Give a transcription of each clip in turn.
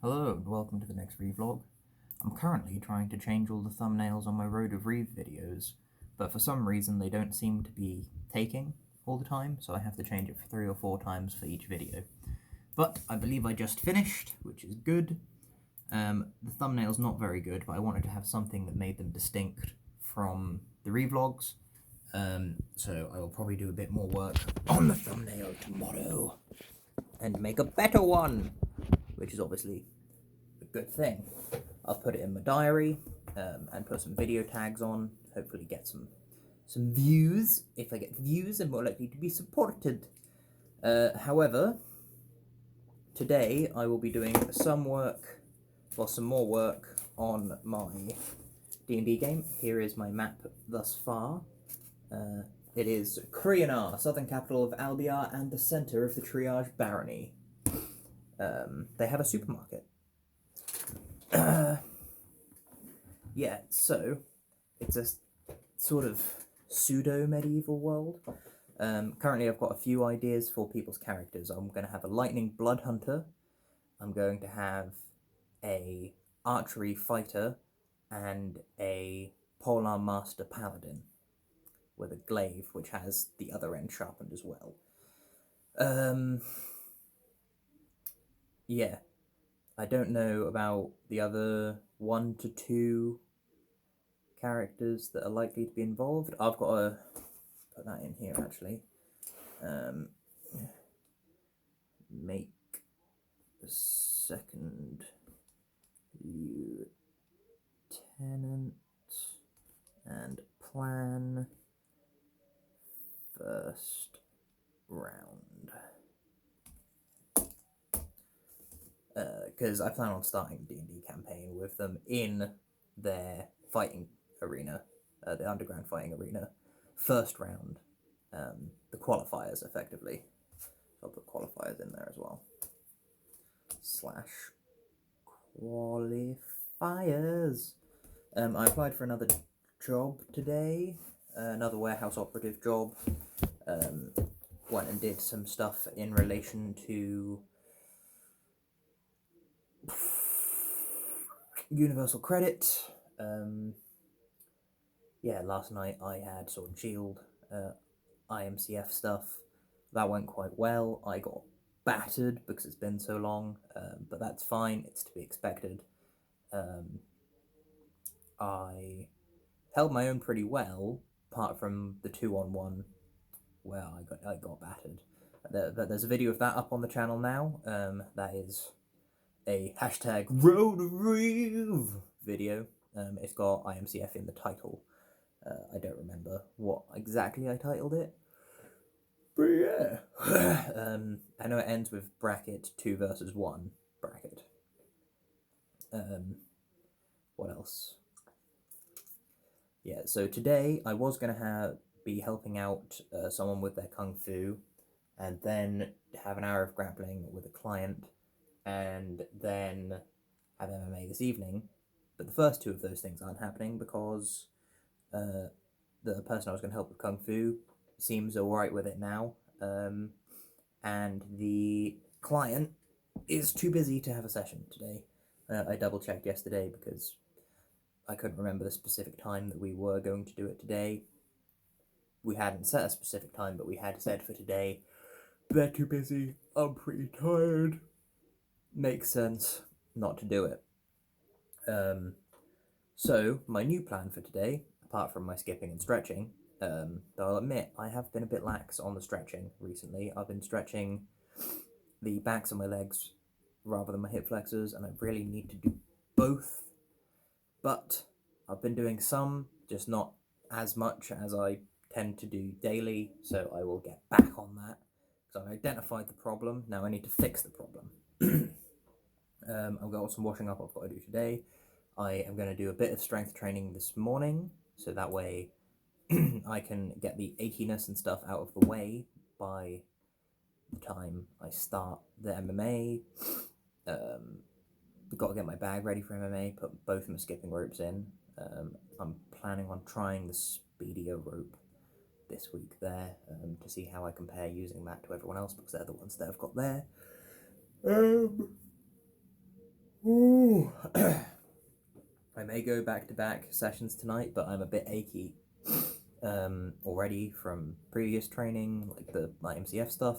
Hello and welcome to the Next ReeVlog. I'm currently trying to change all the thumbnails on my Road of Reeve videos, but for some reason they don't seem to be taking all the time, so I have to change it 3 or 4 times for each video. But I believe I just finished, which is good. The thumbnail's not very good, but I wanted to have something that made them distinct from the ReeVlogs, so I will probably do a bit more work on the thumbnail tomorrow and make a better one, which is obviously a good thing. I'll put it in my diary and put some video tags on, hopefully get some views. If I get views, I'm more likely to be supported. However, today I will be doing some more work on my D&D game. Here is my map thus far. It is Krienar, southern capital of Albiar and the centre of the Triage Barony. They have a supermarket. Yeah, so it's a sort of pseudo-medieval world. Currently I've got a few ideas for people's characters. I'm going to have a lightning blood hunter. I'm going to have a archery fighter and a polearm master paladin with a glaive, which has the other end sharpened as well. Yeah, I don't know about the other 1 to 2 characters that are likely to be involved. I've got to put that in here actually. Make a second lieutenant and plan first round. Because I plan on starting a D&D campaign with them in their fighting arena, the underground fighting arena, first round, the qualifiers effectively. I'll put qualifiers in there as well. /qualifiers. I applied for another job today, another warehouse operative job. Went and did some stuff in relation to Universal Credit. Yeah, last night I had Sword and Shield, IMCF stuff. That went quite well. I got battered because it's been so long, but that's fine. It's to be expected. I held my own pretty well, apart from the 2-on-1 where I got battered. There's a video of that up on the channel now. That is a hashtag Road of Reeve video. It's got IMCF in the title. I don't remember what exactly I titled it, but yeah. I know it ends with bracket 2 versus 1 bracket. What else? Yeah, so today I was going to be helping out someone with their kung fu, and then have an hour of grappling with a client, and then have MMA this evening. But the first 2 of those things aren't happening because the person I was going to help with kung fu seems alright with it now, and the client is too busy to have a session today. I double checked yesterday because I couldn't remember the specific time that we were going to do it today. We hadn't set a specific time, but we had said for today. They're too busy, I'm pretty tired. Makes sense not to do it. So my new plan for today, apart from my skipping and stretching, though I'll admit I have been a bit lax on the stretching recently. I've been stretching the backs of my legs rather than my hip flexors, and I really need to do both. But I've been doing some, just not as much as I tend to do daily, so I will get back on that. So I've identified the problem, now I need to fix the problem. I've got some washing up I've got to do today. I am going to do a bit of strength training this morning, so that way I can get the achiness and stuff out of the way by the time I start the MMA. Got to get my bag ready for MMA, put both of my skipping ropes in. I'm planning on trying the speedier rope this week there, to see how I compare using that to everyone else, because they're the ones that I've got there. Ooh. I may go back-to-back sessions tonight, but I'm a bit achy already from previous training, like my MCF stuff,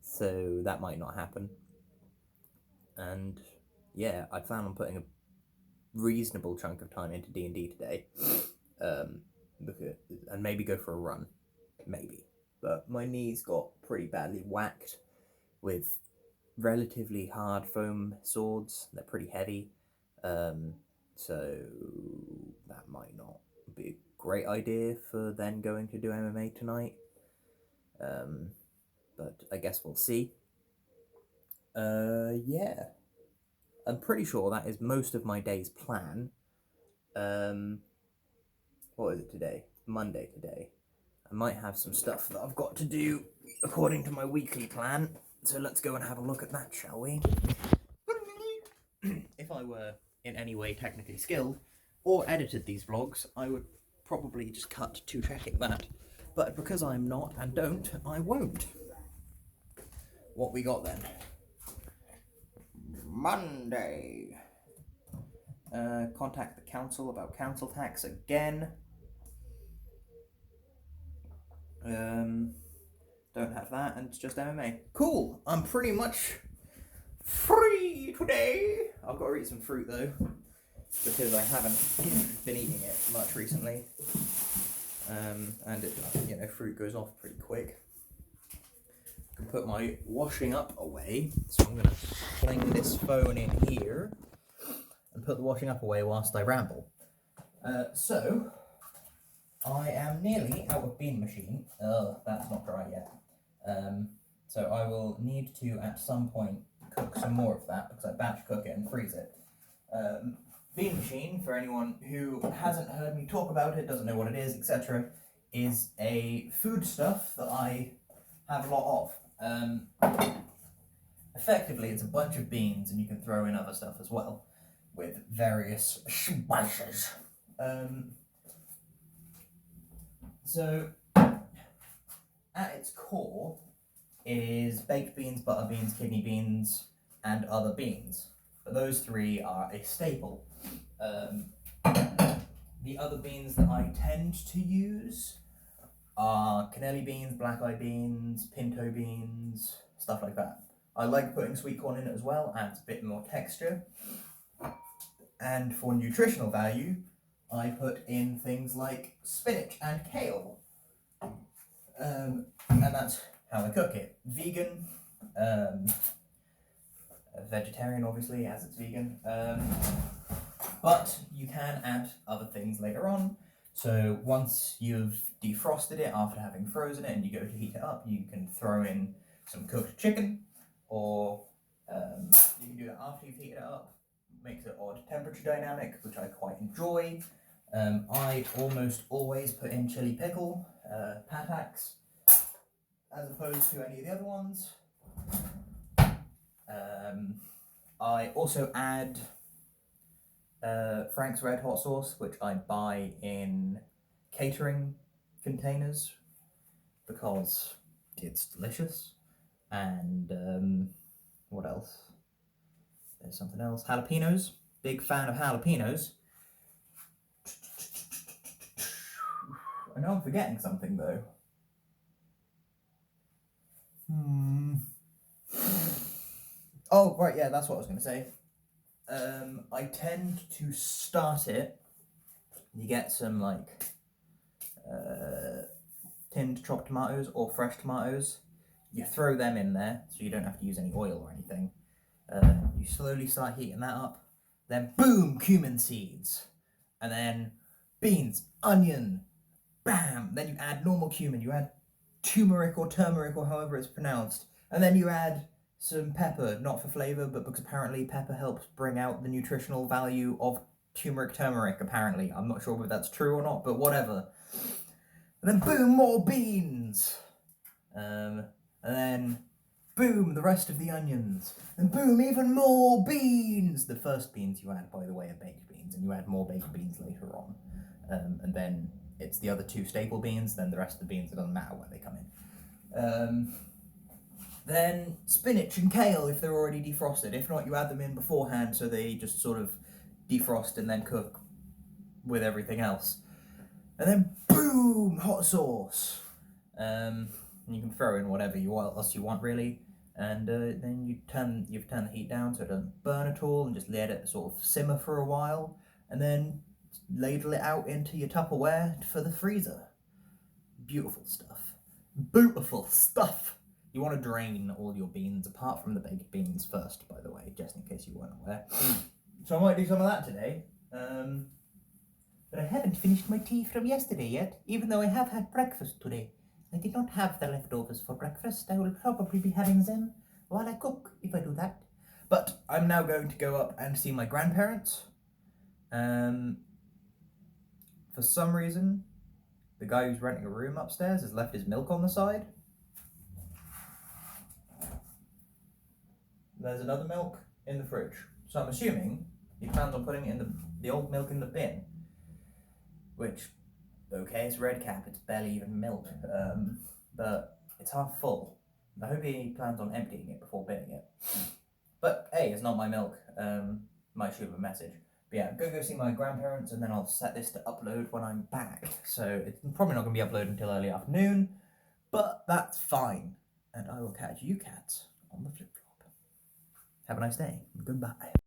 so that might not happen. And yeah, I plan on putting a reasonable chunk of time into D&D today, and maybe go for a run, maybe. But my knees got pretty badly whacked with relatively hard foam swords. They're pretty heavy, so that might not be a great idea for then going to do MMA tonight. But I guess we'll see. Yeah. I'm pretty sure that is most of my day's plan. What is it today? Monday today. I might have some stuff that I've got to do according to my weekly plan. So let's go and have a look at that, shall we? If I were in any way technically skilled or edited these vlogs, I would probably just cut to checking that. But because I'm not and don't, I won't. What we got then? Monday. Contact the council about council tax again. Don't have that, and it's just MMA. Cool, I'm pretty much free today. I've got to eat some fruit though, because I haven't been eating it much recently. And it, fruit goes off pretty quick. I can put my washing up away, so I'm gonna fling this phone in here and put the washing up away whilst I ramble. So I am nearly out of bean machine. That's not dry yet. So I will need to, at some point, cook some more of that, because I batch cook it and freeze it. Bean machine, for anyone who hasn't heard me talk about it, doesn't know what it is, etc., is a foodstuff that I have a lot of. Effectively, it's a bunch of beans, and you can throw in other stuff as well, with various spices. So, at its core is baked beans, butter beans, kidney beans, and other beans. But those three are a staple. The other beans that I tend to use are cannelli beans, black-eyed beans, pinto beans, stuff like that. I like putting sweet corn in it as well, adds a bit more texture. And for nutritional value, I put in things like spinach and kale. And that's how I cook it. Vegan, vegetarian obviously, as it's vegan. But you can add other things later on. So once you've defrosted it after having frozen it and you go to heat it up, you can throw in some cooked chicken, or you can do that after you've heated it up. Makes it odd temperature dynamic, which I quite enjoy. I almost always put in chili pickle, patax, as opposed to any of the other ones. I also add Frank's Red Hot Sauce, which I buy in catering containers because it's delicious. And what else? There's something else. Jalapenos. Big fan of jalapenos. I know I'm forgetting something though. Oh, right, yeah, that's what I was going to say. I tend to start it. You get some tinned chopped tomatoes or fresh tomatoes. You throw them in there so you don't have to use any oil or anything. You slowly start heating that up. Then boom, cumin seeds. And then beans, onion, bam. Then you add normal cumin. You add turmeric or however it's pronounced. And then you add some pepper, not for flavour, but because apparently pepper helps bring out the nutritional value of turmeric, apparently. I'm not sure whether that's true or not, but whatever. And then boom, more beans. And then boom, the rest of the onions. And boom, even more beans. The first beans you add, by the way, are baked beans, and you add more baked beans later on. And then it's the other two staple beans, then the rest of the beans, it doesn't matter where they come in. Then spinach and kale if they're already defrosted. If not, you add them in beforehand so they just sort of defrost and then cook with everything else. And then boom, hot sauce. You can throw in whatever else you want really. And then you've turned the heat down so it doesn't burn at all, and just let it sort of simmer for a while, and then ladle it out into your Tupperware for the freezer. Beautiful stuff. Beautiful stuff. You want to drain all your beans, apart from the baked beans first, by the way, just in case you weren't aware. So I might do some of that today. But I haven't finished my tea from yesterday yet, even though I have had breakfast today. I did not have the leftovers for breakfast. I will probably be having them while I cook, if I do that. But I'm now going to go up and see my grandparents. For some reason, the guy who's renting a room upstairs has left his milk on the side. There's another milk in the fridge. So I'm assuming he plans on putting in the old milk in the bin. Which, okay, it's red cap, it's barely even milk. But it's half full. I hope he plans on emptying it before binning it. But hey, it's not my milk. Might shoot him a message. But yeah, I'm going to go see my grandparents, and then I'll set this to upload when I'm back. So it's probably not going to be uploaded until early afternoon, but that's fine. And I will catch you cats on the flip flop. Have a nice day. Goodbye.